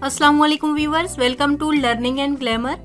अस्सलाम वालेकुम viewers, welcome to learning and glamour.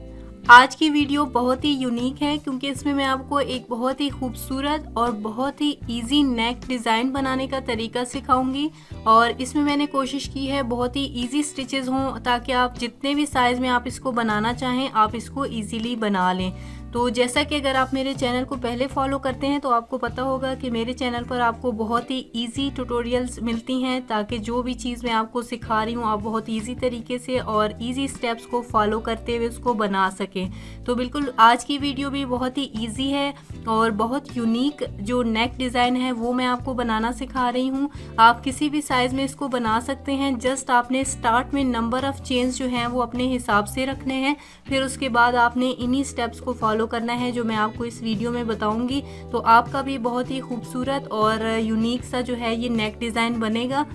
आज की वीडियो बहुत ही यूनिक है क्योंकि इसमें मैं आपको एक बहुत ही खूबसूरत और बहुत ही इजी नेक डिज़ाइन बनाने का तरीका सिखाऊंगी। और इसमें मैंने कोशिश की है बहुत ही इजी स्टिचेस हों ताकि आप जितने भी साइज़ में आप इसको बनाना चाहें आप इसको इजीली बना लें। तो जैसा कि अगर आप मेरे चैनल को पहले फॉलो करते हैं तो आपको पता होगा कि मेरे चैनल पर आपको बहुत ही इजी ट्यूटोरियल्स मिलती हैं ताकि जो भी चीज़ मैं आपको सिखा रही हूँ आप बहुत इजी तरीके से और इजी स्टेप्स को फॉलो करते हुए उसको बना सकें। तो बिल्कुल आज की वीडियो भी बहुत ही इजी है और बहुत यूनिक जो नेक डिज़ाइन है वो मैं आपको बनाना सिखा रही हूँ। आप किसी भी साइज़ में इसको बना सकते हैं। जस्ट आपने स्टार्ट में नंबर ऑफ़ चेन्स जो हैं वो अपने हिसाब से रखने हैं, फिर उसके बाद आपने इन्हीं स्टेप्स को फॉलो करना है जो मैं आपको इस वीडियो में बताऊंगी। तो आपका भी बहुत ही खूबसूरत और यूनिक सा जो है ये नेक डिज़ाइन बनेगा।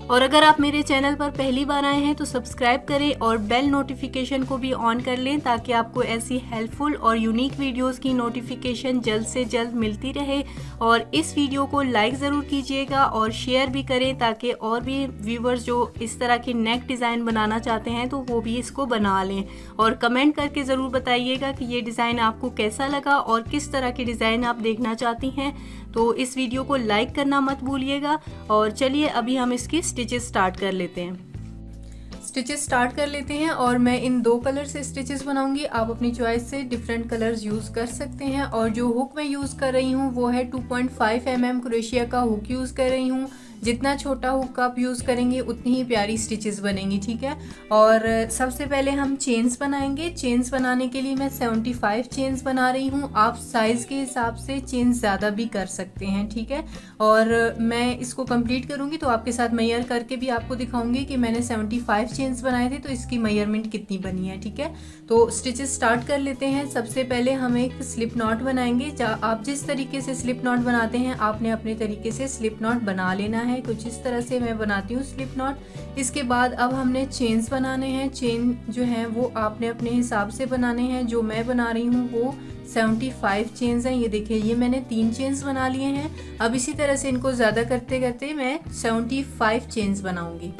और अगर आप मेरे चैनल पर पहली बार आए हैं तो सब्सक्राइब करें और बेल नोटिफिकेशन को भी ऑन कर लें ताकि आपको ऐसी हेल्पफुल और यूनिक वीडियोस की नोटिफिकेशन जल्द से जल्द मिलती रहे। और इस वीडियो को लाइक ज़रूर कीजिएगा और शेयर भी करें ताकि और भी व्यूवर्स जो इस तरह के नेक डिज़ाइन बनाना चाहते हैं तो वो भी इसको बना लें। और कमेंट करके ज़रूर बताइएगा कि ये डिज़ाइन आपको कैसा लगा और किस तरह के डिज़ाइन आप देखना चाहती हैं। तो इस वीडियो को लाइक करना मत भूलिएगा। और चलिए अभी हम इसकी स्टिचेस स्टार्ट कर लेते हैं और मैं इन दो कलर से स्टिचेस बनाऊंगी। आप अपनी चॉइस से डिफरेंट कलर्स यूज़ कर सकते हैं। और जो हुक मैं यूज़ कर रही हूँ वो है 2.5 mm क्रोशिया का हुक यूज़ कर रही हूँ। जितना छोटा हुक आप यूज़ करेंगे उतनी ही प्यारी स्टिचेस बनेंगी, ठीक है। और सबसे पहले हम चेन्स बनाएंगे। चेन्स बनाने के लिए मैं 75 चेन्स बना रही हूँ। आप साइज़ के हिसाब से चेन्स ज़्यादा भी कर सकते हैं, ठीक है। और मैं इसको कंप्लीट करूँगी तो आपके साथ मेजर करके भी आपको दिखाऊंगी कि मैंने 75 चेन्स बनाए थे तो इसकी मेजरमेंट कितनी बनी है, ठीक है। तो स्टिचेस स्टार्ट कर लेते हैं। सबसे पहले हम एक स्लिप नॉट बनाएंगे। आप जिस तरीके से स्लिप नॉट बनाते हैं आपने अपने तरीके से स्लिप नॉट बना लेना है। कुछ इस तरह से मैं बनाती हूँ स्लिप नॉट। इसके बाद अब हमने चेन्स बनाने हैं। चेन जो हैं वो आपने अपने हिसाब से बनाने हैं। जो मैं बना रही हूँ वो 75 चेन्स हैं। ये देखिए ये मैंने 3 चेन्स बना लिए हैं। अब इसी तरह से इनको ज़्यादा करते करते मैं 75 चेन्स बनाऊंगी।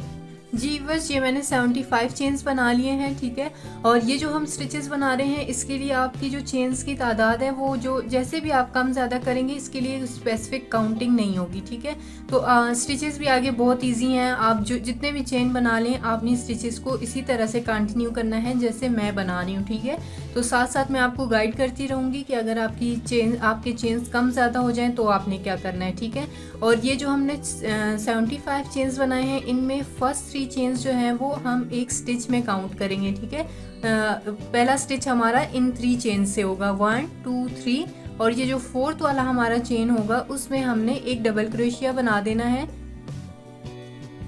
जी बस ये मैंने 75 चेन्स बना लिए हैं, ठीक है। और ये जो हम स्टिचेस बना रहे हैं इसके लिए आपकी जो चेन्स की तादाद है वो जो जैसे भी आप कम ज़्यादा करेंगे इसके लिए स्पेसिफिक काउंटिंग नहीं होगी, ठीक है। तो स्टिचेस भी आगे बहुत इजी हैं। आप जो जितने भी चेन बना लें आपने स्टिचेस को इसी तरह से कंटिन्यू करना है जैसे मैं बना रही हूँ, ठीक है। तो साथ साथ मैं आपको गाइड करती रहूँगी कि अगर आपके चेन्स कम ज़्यादा हो जाएँ तो आपने क्या करना है, ठीक है। और ये जो हमने 75 चेन्स बनाए हैं इनमें फर्स्ट 3 चेन्स जो हैं वो हम एक स्टिच में काउंट करेंगे, ठीक है। पहला स्टिच हमारा इन 3 चेन से होगा 1 2 3। और ये जो 4th वाला हमारा चेन होगा उसमें हमने एक डबल क्रोशिया बना देना है।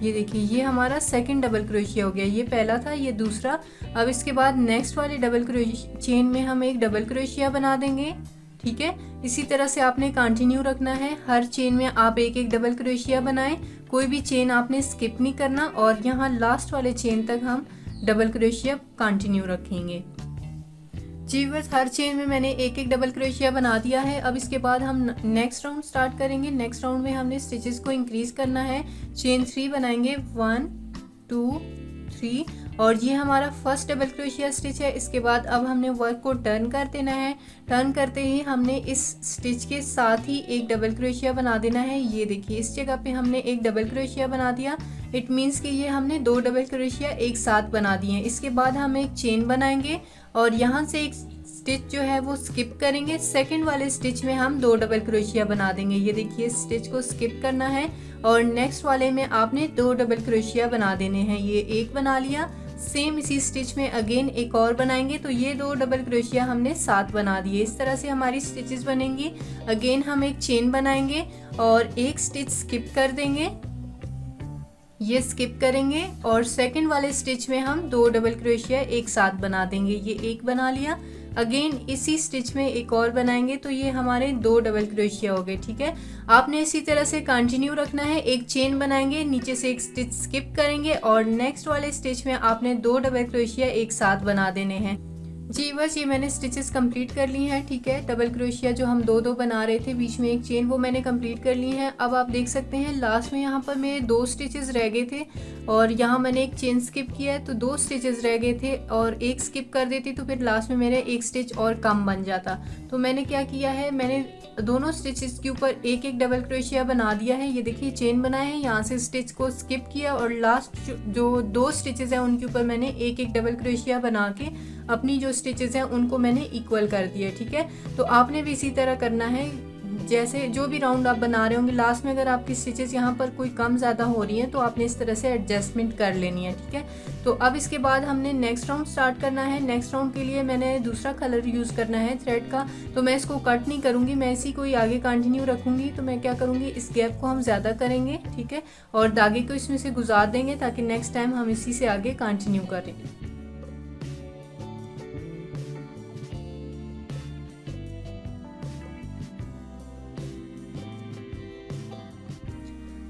ये देखिए ये हमारा सेकंड डबल क्रोशिया हो गया। ये पहला था, ये दूसरा। अब इसके बाद नेक्स्ट वाले डबल चेन में हम एक डबल क्रोशिया बना देंगे, ठीक है। इसी तरह से आपने कंटिन्यू रखना है। हर चेन में आप एक एक डबल क्रोशिया बनाएं। कोई भी चेन आपने स्किप नहीं करना। और यहाँ लास्ट वाले चेन तक हम डबल क्रोशिया कंटिन्यू रखेंगे। जी बस हर चेन में मैंने एक एक डबल क्रोशिया बना दिया है। अब इसके बाद हम नेक्स्ट राउंड स्टार्ट करेंगे। नेक्स्ट राउंड में हमने स्टिचेस को इंक्रीज करना है। चेन 3 बनाएंगे 1 2 3। और ये हमारा फर्स्ट डबल क्रोशिया स्टिच है। इसके बाद अब हमने वर्क को टर्न कर देना है। टर्न करते ही हमने इस स्टिच के साथ ही एक डबल क्रोशिया बना देना है। ये देखिए इस जगह पे हमने एक डबल क्रोशिया बना दिया। इट मीन्स कि ये हमने 2 डबल क्रोशिया एक साथ बना दिए हैं। इसके बाद हम एक चेन बनाएंगे और यहाँ से एक स्टिच जो है वो स्किप करेंगे। सेकंड वाले स्टिच में हम 2 डबल क्रोशिया बना देंगे। ये देखिए स्टिच को स्किप करना है और नेक्स्ट वाले में आपने 2 डबल क्रोशिया बना देने हैं। ये एक बना लिया। सेम इसी स्टिच में अगेन एक और बनाएंगे तो ये 2 डबल क्रोशिया हमने 7 बना दिए। इस तरह से हमारी स्टिचेस बनेंगी। अगेन हम एक चेन बनाएंगे और एक स्टिच स्किप कर देंगे। ये स्किप करेंगे और सेकंड वाले स्टिच में हम 2 डबल क्रोशिया एक साथ बना देंगे। ये एक बना लिया। अगेन इसी स्टिच में एक और बनाएंगे तो ये हमारे 2 डबल क्रोशिया हो गए, ठीक है। आपने इसी तरह से कंटिन्यू रखना है। एक चेन बनाएंगे, नीचे से एक स्टिच स्किप करेंगे और नेक्स्ट वाले स्टिच में आपने 2 डबल क्रोशिया एक साथ बना देने हैं। जी बस ये मैंने स्टिचेस कंप्लीट कर ली हैं, ठीक है। डबल क्रोशिया जो हम दो दो बना रहे थे, बीच में एक चेन, वो मैंने कंप्लीट कर ली है। अब आप देख सकते हैं लास्ट में यहाँ पर मेरे 2 स्टिचेस रह गए थे और यहाँ मैंने एक चेन स्किप किया है, तो 2 स्टिचेस रह गए थे और एक स्किप कर देती तो फिर लास्ट में मेरे एक स्टिच और कम बन जाता। तो मैंने क्या किया है, मैंने दोनों स्टिचेस के ऊपर एक एक डबल क्रोशिया बना दिया है। ये देखिए चेन बनाए हैं, यहाँ से स्टिच को स्किप किया और लास्ट जो 2 स्टिचेस हैं उनके ऊपर मैंने एक एक डबल क्रोशिया बना के अपनी जो स्टिचेस हैं उनको मैंने इक्वल कर दिया, ठीक है। तो आपने भी इसी तरह करना है, जैसे जो भी राउंड आप बना रहे होंगे लास्ट में अगर आपकी स्टिचेस यहाँ पर कोई कम ज़्यादा हो रही हैं तो आपने इस तरह से एडजस्टमेंट कर लेनी है, ठीक है। तो अब इसके बाद हमने नेक्स्ट राउंड स्टार्ट करना है। नेक्स्ट राउंड के लिए मैंने दूसरा कलर यूज़ करना है थ्रेड का, तो मैं इसको कट नहीं करूँगी, मैं इसी को ही आगे कंटिन्यू रखूँगी। तो मैं क्या करूँगी, इस गैप को हम ज़्यादा करेंगे, ठीक है, और धागे को इसमें से गुजार देंगे ताकि नेक्स्ट टाइम हम इसी से आगे कंटिन्यू करें।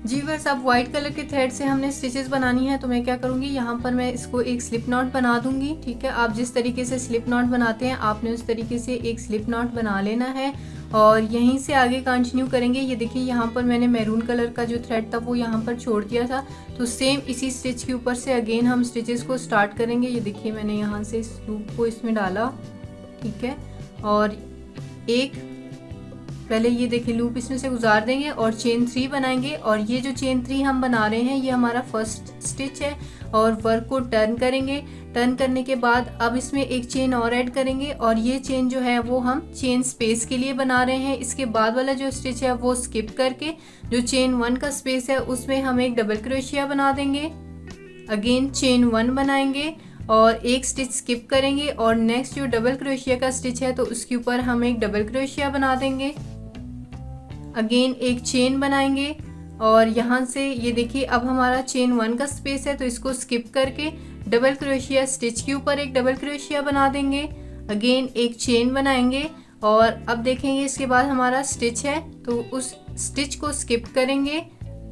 जी बस अब वाइट कलर के थ्रेड से हमने स्टिचेस बनानी है, तो मैं क्या करूँगी, यहाँ पर मैं इसको एक स्लिप नॉट बना दूँगी, ठीक है। आप जिस तरीके से स्लिप नॉट बनाते हैं आपने उस तरीके से एक स्लिप नॉट बना लेना है और यहीं से आगे कंटिन्यू करेंगे। ये देखिए यहाँ पर मैंने मैरून कलर का जो थ्रेड था वो यहाँ पर छोड़ दिया था, तो सेम इसी स्टिच के ऊपर से अगेन हम स्टिचेस को स्टार्ट करेंगे। ये देखिए मैंने यहाँ से इस लूप को इसमें डाला, ठीक है, और एक पहले ये देखिए लूप इसमें से गुजार देंगे और चेन 3 बनाएंगे। और ये जो चेन 3 हम बना रहे हैं ये हमारा फर्स्ट स्टिच है और वर्क को टर्न करेंगे। टर्न करने के बाद अब इसमें एक चेन और ऐड करेंगे और ये चेन जो है वो हम चेन स्पेस के लिए बना रहे हैं। इसके बाद वाला जो स्टिच है वो स्किप करके जो चेन 1 का स्पेस है उसमें हम एक डबल क्रोशिया बना देंगे, अगेन चेन 1 बनाएंगे और एक स्टिच स्किप करेंगे और नेक्स्ट जो डबल क्रोशिया का स्टिच है तो उसके ऊपर हम एक डबल क्रोशिया बना देंगे, अगेन एक चेन बनाएंगे और यहाँ से ये देखिए अब हमारा चेन 1 का स्पेस है तो इसको स्किप करके डबल क्रोशिया स्टिच के ऊपर एक डबल क्रोशिया बना देंगे, अगेन एक चेन बनाएंगे और अब देखेंगे इसके बाद हमारा स्टिच है तो उस स्टिच को स्किप करेंगे,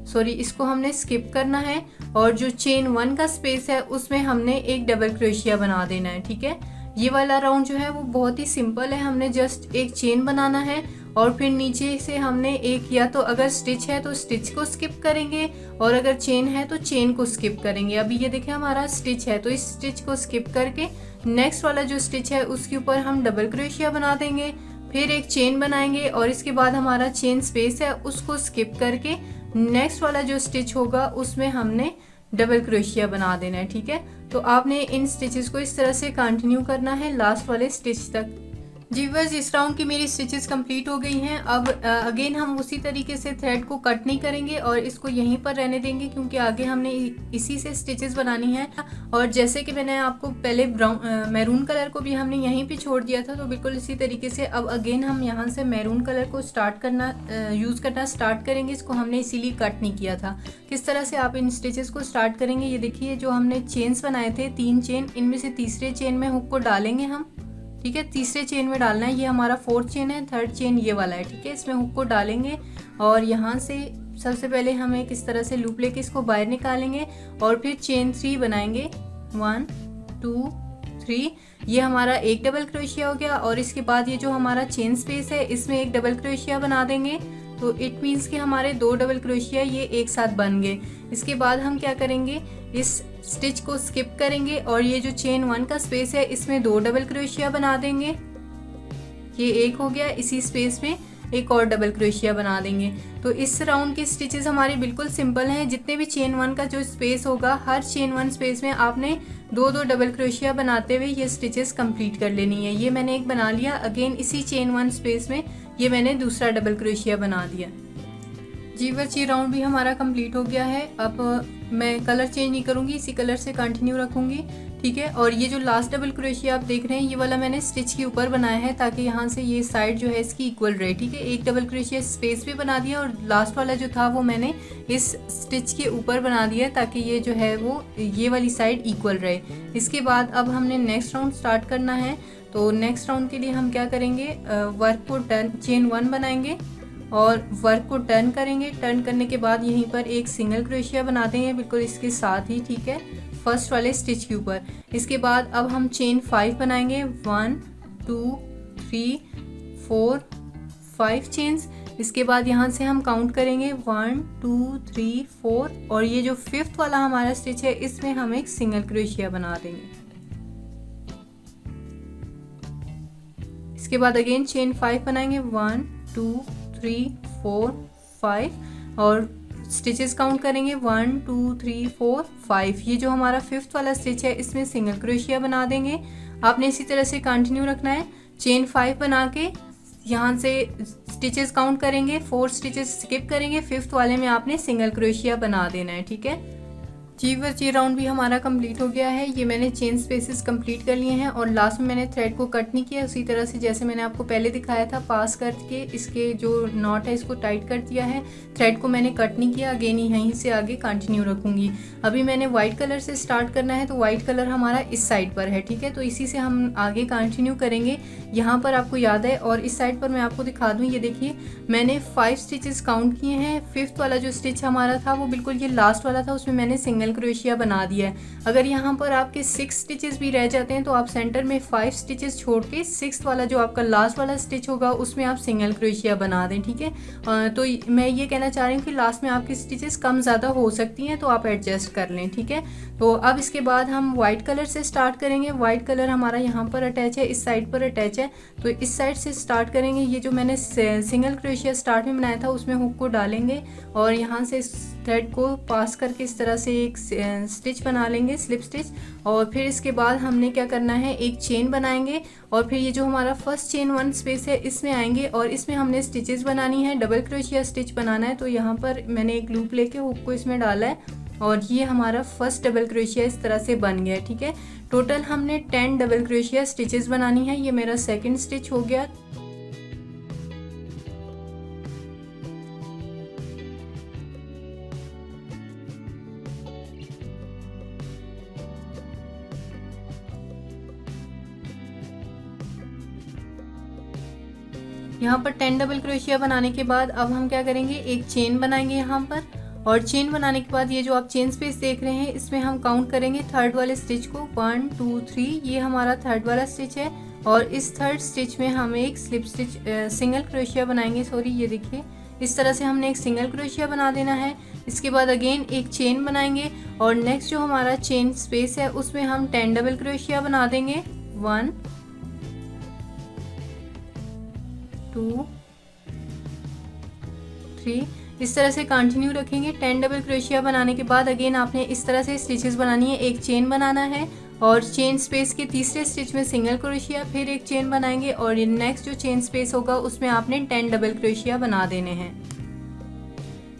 सॉरी इसको हमने स्किप करना है और जो चेन 1 का स्पेस है उसमें हमने एक डबल क्रोशिया बना देना है, ठीक है। ये वाला राउंड जो है वो बहुत ही सिंपल है, हमने जस्ट एक चेन बनाना है और फिर नीचे से हमने एक, या तो अगर स्टिच है तो स्टिच को स्किप करेंगे और अगर चेन है तो चेन को स्किप करेंगे। अभी ये देखिए हमारा स्टिच है तो इस स्टिच को स्किप करके नेक्स्ट वाला जो स्टिच है उसके ऊपर हम डबल क्रोशिया बना देंगे, फिर एक चेन बनाएंगे और इसके बाद हमारा चेन स्पेस है उसको स्किप करके नेक्स्ट वाला जो स्टिच होगा उसमें हमने डबल क्रोशिया बना देना है, ठीक है। तो आपने इन स्टिचेस को इस तरह से कंटिन्यू करना है लास्ट वाले स्टिच तक। जी बस इस राउंड की मेरी स्टिचेस कंप्लीट हो गई हैं। अब अगेन हम उसी तरीके से थ्रेड को कट नहीं करेंगे और इसको यहीं पर रहने देंगे क्योंकि आगे हमने इसी से स्टिचेस बनानी है। और जैसे कि मैंने आपको पहले मैरून कलर को भी हमने यहीं पे छोड़ दिया था, तो बिल्कुल इसी तरीके से अब अगेन हम यहाँ से मैरून कलर को स्टार्ट करना यूज़ करना स्टार्ट करेंगे। इसको हमने इसीलिए कट नहीं किया था। किस तरह से आप इन स्टिचेस को स्टार्ट करेंगे, ये देखिए जो हमने चेन्स बनाए थे 3 चेन, इनमें से तीसरे चेन में हुक को डालेंगे हम, ठीक है, तीसरे चेन में डालना है। ये हमारा 4th चेन है, 3rd चेन ये वाला है, ठीक है। इसमें हुक को डालेंगे और यहाँ से सबसे पहले हम एक इस तरह से लूप लेके इसको बाहर निकालेंगे और फिर चेन 3 बनाएंगे, 1 2 3। ये हमारा एक डबल क्रोशिया हो गया और इसके बाद ये जो हमारा चेन स्पेस है इसमें एक डबल क्रोशिया बना देंगे, तो इट मीन्स कि हमारे 2 डबल क्रोशिया ये एक साथ बन गए। इसके बाद हम क्या करेंगे, इस स्टिच को स्किप करेंगे और ये जो चेन 1 का स्पेस है इसमें 2 डबल क्रोशिया बना देंगे, ये एक हो गया, इसी स्पेस में एक और डबल क्रोशिया बना देंगे। तो इस राउंड के स्टिचेस हमारे बिल्कुल सिंपल हैं। जितने भी चेन 1 का जो स्पेस होगा हर चेन 1 स्पेस में आपने 2-2 डबल क्रोशिया बनाते हुए ये स्टिचेस कंप्लीट कर लेनी है। ये मैंने एक बना लिया, अगेन इसी चेन 1 स्पेस में ये मैंने दूसरा डबल क्रोशिया बना दिया। जी बस ये राउंड भी हमारा कंप्लीट हो गया है। अब मैं कलर चेंज नहीं करूँगी, इसी कलर से कंटिन्यू रखूँगी, ठीक है। और ये जो लास्ट डबल क्रोशिया आप देख रहे हैं ये वाला मैंने स्टिच के ऊपर बनाया है ताकि यहाँ से ये साइड जो है इसकी इक्वल रहे, ठीक है। एक डबल क्रोशिया स्पेस पे बना दिया और लास्ट वाला जो था वो मैंने इस स्टिच के ऊपर बना दिया ताकि ये जो है वो ये वाली साइड इक्वल रहे। इसके बाद अब हमने नेक्स्ट राउंड स्टार्ट करना है। तो नेक्स्ट राउंड के लिए हम क्या करेंगे, वर्क को टर्न, चेन 1 बनाएंगे और वर्क को टर्न करेंगे। टर्न करने के बाद यहीं पर एक सिंगल क्रोशिया बना देंगे बिल्कुल इसके साथ ही, ठीक है। फर्स्ट वाले स्टिच के ऊपर। इसके बाद अब हम चेन 5 बनाएंगे, 1 2 3 4 5 चेन्स। इसके बाद यहाँ से हम काउंट करेंगे 1 2 3 4 और ये जो 5th वाला हमारा स्टिच है इसमें हम एक सिंगल क्रोशिया बना देंगे। इसके बाद अगेन चेन 5 बनाएंगे, 1 2 3 4 5 और स्टिचेस काउंट करेंगे 1 2 3 4 5। ये जो हमारा 5th वाला स्टिच है इसमें सिंगल क्रोशिया बना देंगे। आपने इसी तरह से कंटिन्यू रखना है। चेन 5 बना के यहाँ से स्टिचेस काउंट करेंगे, 4 स्टिचेस स्किप करेंगे, 5th वाले में आपने सिंगल क्रोशिया बना देना है। ठीक है जी, बस ये राउंड भी हमारा कंप्लीट हो गया है। ये मैंने चेन स्पेसेस कंप्लीट कर लिए हैं और लास्ट में मैंने थ्रेड को कट नहीं किया, उसी तरह से जैसे मैंने आपको पहले दिखाया था पास करके इसके जो नॉट है इसको टाइट कर दिया है। थ्रेड को मैंने कट नहीं किया, अगेन यहीं से आगे कंटिन्यू रखूँगी। अभी मैंने वाइट कलर से स्टार्ट करना है तो वाइट कलर हमारा इस साइड पर है। ठीक है, तो इसी से हम आगे कंटिन्यू करेंगे। यहाँ पर आपको याद है और इस साइड पर मैं आपको दिखा दूँ, ये देखिए मैंने 5 स्टिचेस काउंट किए हैं। 5th वाला जो स्टिच हमारा था वो बिल्कुल ये लास्ट वाला था, उसमें मैंने सिंगल क्रोशिया बना दिया है। अगर यहाँ पर आपके 6 स्टिचेस भी रह जाते हैं तो आप सेंटर में 5 स्टिचेस छोड़ के 6th वाला जो आपका लास्ट वाला स्टिच होगा उसमें आप सिंगल क्रोशिया बना दें। ठीक है, तो मैं ये कहना चाह रही हूँ कि लास्ट में आपकी स्टिचेस कम ज़्यादा हो सकती हैं तो आप एडजस्ट कर लें। ठीक है, तो अब इसके बाद हम वाइट कलर से स्टार्ट करेंगे। वाइट कलर हमारा यहाँ पर अटैच है, इस साइड पर अटैच है, तो इस साइड से स्टार्ट करेंगे। ये जो मैंने सिंगल क्रोशिया स्टार्ट में बनाया था उसमें हुक को डालेंगे और यहाँ से थ्रेड को पास करके इस तरह से एक स्टिच बना लेंगे, स्लिप स्टिच। और फिर इसके बाद हमने क्या करना है, एक चेन बनाएंगे और फिर ये जो हमारा फर्स्ट चेन 1 स्पेस है इसमें आएंगे और इसमें हमने स्टिचेस बनानी है, डबल क्रोशिया स्टिच बनाना है। तो यहाँ पर मैंने एक लूप लेके हुक को इसमें डाला है और ये हमारा फर्स्ट डबल क्रोशिया इस तरह से बन गया। ठीक है, टोटल हमने 10 डबल क्रोशिया स्टिचेस बनानी है। ये मेरा सेकंड स्टिच हो गया। यहाँ पर 10 डबल क्रोशिया बनाने के बाद अब हम क्या करेंगे, एक चेन बनाएंगे यहाँ पर और चेन बनाने के बाद ये जो आप चेन स्पेस देख रहे हैं इसमें हम काउंट करेंगे 3rd वाले स्टिच को, 1 2 3। ये हमारा 3rd वाला स्टिच है और इस 3rd स्टिच में हम एक स्लिप स्टिच सिंगल क्रोशिया बनाएंगे। सॉरी, ये देखिए इस तरह से हमने एक सिंगल क्रोशिया बना देना है। इसके बाद अगेन एक चेन बनाएंगे और नेक्स्ट जो हमारा चेन स्पेस है उसमें हम 10 डबल क्रोशिया बना देंगे, 1 2 3। इस तरह से कंटिन्यू रखेंगे। 10 डबल क्रोशिया बनाने के बाद अगेन आपने इस तरह से स्टिचेस बनानी है, एक चेन बनाना है और चेन स्पेस के तीसरे स्टिच में सिंगल क्रोशिया, फिर एक चेन बनाएंगे और नेक्स्ट जो चेन स्पेस होगा उसमें आपने 10 डबल क्रोशिया बना देने हैं।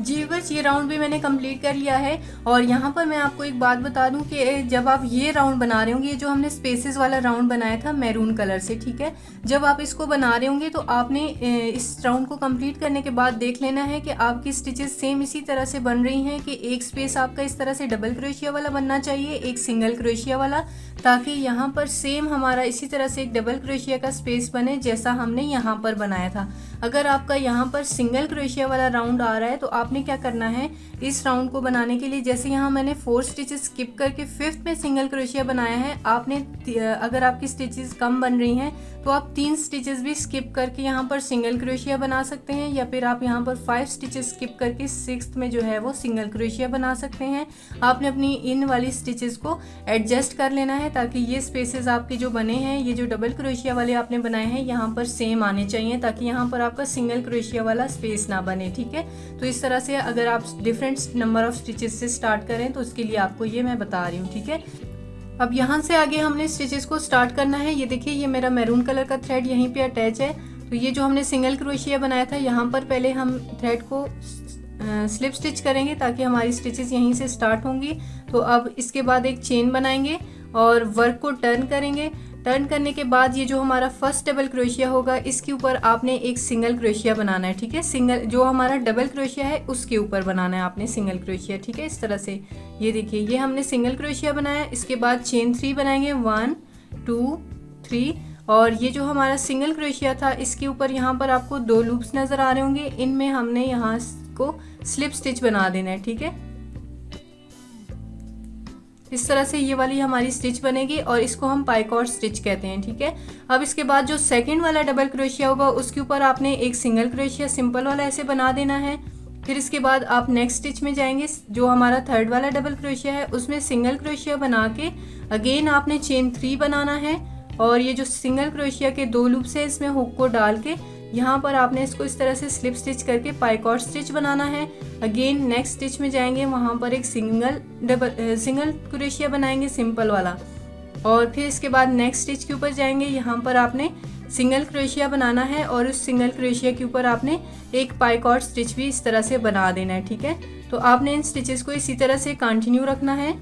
जी बस ये राउंड भी मैंने कंप्लीट कर लिया है और यहाँ पर मैं आपको एक बात बता दूं कि जब आप ये राउंड बना रहे होंगे, ये जो हमने स्पेसेस वाला राउंड बनाया था मैरून कलर से, ठीक है, जब आप इसको बना रहे होंगे तो आपने इस राउंड को कंप्लीट करने के बाद देख लेना है कि आपकी स्टिचेस सेम इसी तरह से बन रही हैं कि एक स्पेस आपका इस तरह से डबल क्रोशिया वाला बनना चाहिए, एक सिंगल क्रोशिया वाला, ताकि यहाँ पर सेम हमारा इसी तरह से एक डबल क्रोशिया का स्पेस बने जैसा हमने यहाँ पर बनाया था। अगर आपका यहाँ पर सिंगल क्रोशिया वाला राउंड आ रहा है तो आपने क्या करना है, इस राउंड को बनाने के लिए जैसे यहाँ मैंने 4 स्टिचेस स्किप करके 5th में सिंगल क्रोशिया बनाया है, आपने अगर आपकी स्टिचेस कम बन रही हैं तो आप 3 स्टिचेस भी स्किप करके यहाँ पर सिंगल क्रोशिया बना सकते हैं या फिर आप यहाँ पर 5 स्टिचेस स्किप करके 6th में जो है वो सिंगल क्रोशिया बना सकते हैं। आपने अपनी इन वाली स्टिचेस को एडजस्ट कर लेना है ताकि ये स्पेसेस आपके जो बने हैं, ये जो डबल क्रोशिया वाले आपने बनाए हैं यहाँ पर सेम आने चाहिए ताकि यहाँ पर आपका सिंगल क्रोशिया वाला स्पेस ना बने। ठीक है, तो इस तरह से अगर आप डिफरेंट नंबर ऑफ स्टिचेस से स्टार्ट करें तो उसके लिए आपको ये मैं बता रही हूँ। ठीक है, अब यहाँ से आगे हमने स्टिचेस को स्टार्ट करना है। ये देखिए ये मेरा मैरून कलर का थ्रेड यहीं पे अटैच है, तो ये जो हमने सिंगल क्रोशिया बनाया था यहाँ पर पहले हम थ्रेड को स्लिप स्टिच करेंगे ताकि हमारी स्टिचेस यहीं से स्टार्ट होंगी। तो अब इसके बाद एक चेन बनाएंगे और वर्क को टर्न करेंगे। टर्न करने के बाद ये जो हमारा फर्स्ट डबल क्रोशिया होगा इसके ऊपर आपने एक सिंगल क्रोशिया बनाना है। ठीक है, सिंगल जो हमारा डबल क्रोशिया है उसके ऊपर बनाना है आपने सिंगल क्रोशिया। ठीक है, इस तरह से ये देखिए ये हमने सिंगल क्रोशिया बनाया। इसके बाद चेन 3 बनाएंगे, 1 2 3 और ये जो हमारा सिंगल क्रोशिया था इसके ऊपर यहाँ पर आपको 2 लूप्स नज़र आ रहे होंगे, इनमें हमने यहाँ को स्लिप स्टिच बना देना है। ठीक है, इस तरह से ये वाली हमारी स्टिच बनेगी और इसको हम पाइकॉट स्टिच कहते हैं। ठीक है, अब इसके बाद जो सेकंड वाला डबल क्रोशिया होगा उसके ऊपर आपने एक सिंगल क्रोशिया सिंपल वाला ऐसे बना देना है। फिर इसके बाद आप नेक्स्ट स्टिच में जाएंगे, जो हमारा थर्ड वाला डबल क्रोशिया है उसमें सिंगल क्रोशिया बना के अगेन आपने चेन 3 बनाना है और ये जो सिंगल क्रोशिया के 2 लूप्स है इसमें हुक को डाल के यहाँ पर आपने इसको इस तरह से स्लिप स्टिच करके पाइकॉट स्टिच बनाना है। अगेन नेक्स्ट स्टिच में जाएंगे, वहाँ पर एक सिंगल क्रोशिया बनाएंगे सिंपल वाला और फिर इसके बाद नेक्स्ट स्टिच के ऊपर जाएंगे, यहाँ पर आपने सिंगल क्रोशिया बनाना है और उस सिंगल क्रोशिया के ऊपर आपने एक पाइकॉट स्टिच भी इस तरह से बना देना है। ठीक है, तो आपने इन स्टिचेस को इसी तरह से कंटिन्यू रखना है।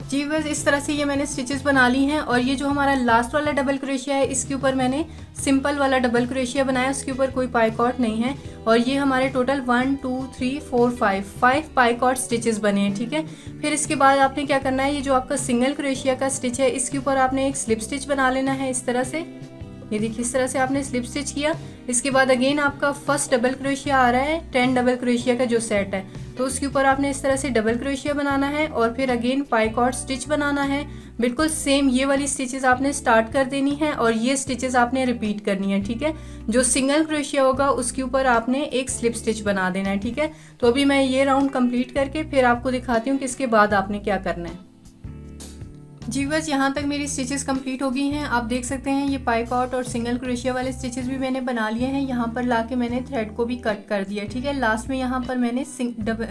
जी बस इस तरह से ये मैंने स्टिचेस बना ली हैं और ये जो हमारा लास्ट वाला डबल क्रोशिया है इसके ऊपर मैंने सिंपल वाला डबल क्रोशिया बनाया, उसके ऊपर कोई पाइकॉट नहीं है और ये हमारे टोटल 1 2 3 4 5 पाइकॉट स्टिचेस बने हैं। ठीक है, फिर इसके बाद आपने क्या करना है, ये जो आपका सिंगल क्रोशिया का स्टिच है इसके ऊपर आपने एक स्लिप स्टिच बना लेना है इस तरह से। ये देखिए इस तरह से आपने स्लिप स्टिच किया। इसके बाद अगेन आपका फर्स्ट डबल क्रोशिया आ रहा है 10 डबल क्रोशिया का जो सेट है, तो उसके ऊपर आपने इस तरह से डबल क्रोशिया बनाना है और फिर अगेन पाइकॉट स्टिच बनाना है। बिल्कुल सेम ये वाली स्टिचेस आपने स्टार्ट कर देनी है और ये स्टिचेस आपने रिपीट करनी है। ठीक है, जो सिंगल क्रोशिया होगा उसके ऊपर आपने एक स्लिप स्टिच बना देना है। ठीक है, तो अभी मैं ये राउंड कंप्लीट करके फिर आपको दिखाती हूँ कि इसके बाद आपने क्या करना है। जी बस यहाँ तक मेरी स्टिचेस कंप्लीट हो गई हैं। आप देख सकते हैं ये पाइकॉट और सिंगल क्रोशिया वाले स्टिचेस भी मैंने बना लिए हैं। यहाँ पर लाके मैंने थ्रेड को भी कट कर दिया। ठीक है, लास्ट में यहाँ पर मैंने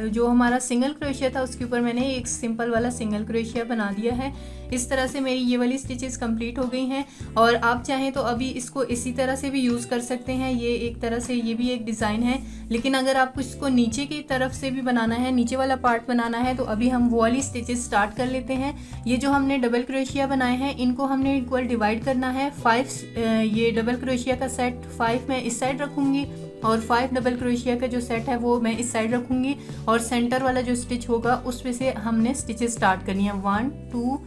जो हमारा सिंगल क्रोशिया था उसके ऊपर मैंने एक सिंपल वाला सिंगल क्रोशिया बना दिया है। इस तरह से मेरी ये वाली स्टिचेस कंप्लीट हो गई हैं और आप चाहें तो अभी इसको इसी तरह से भी यूज़ कर सकते हैं। ये एक तरह से ये भी एक डिज़ाइन है, लेकिन अगर आपको इसको नीचे की तरफ से भी बनाना है, नीचे वाला पार्ट बनाना है, तो अभी हम वो वाली स्टिचेस स्टार्ट कर लेते हैं। ये जो हमने डबल क्रोशिया बनाए हैं इनको हमने इक्वल डिवाइड करना है। 5 ये डबल क्रोशिया का सेट 5 मैं इस साइड रखूँगी और 5 डबल क्रोशिया का जो सेट है वो मैं इस साइड रखूँगी और सेंटर वाला जो स्टिच होगा उसमें से हमने स्टिचेस स्टार्ट करनी है। 1 2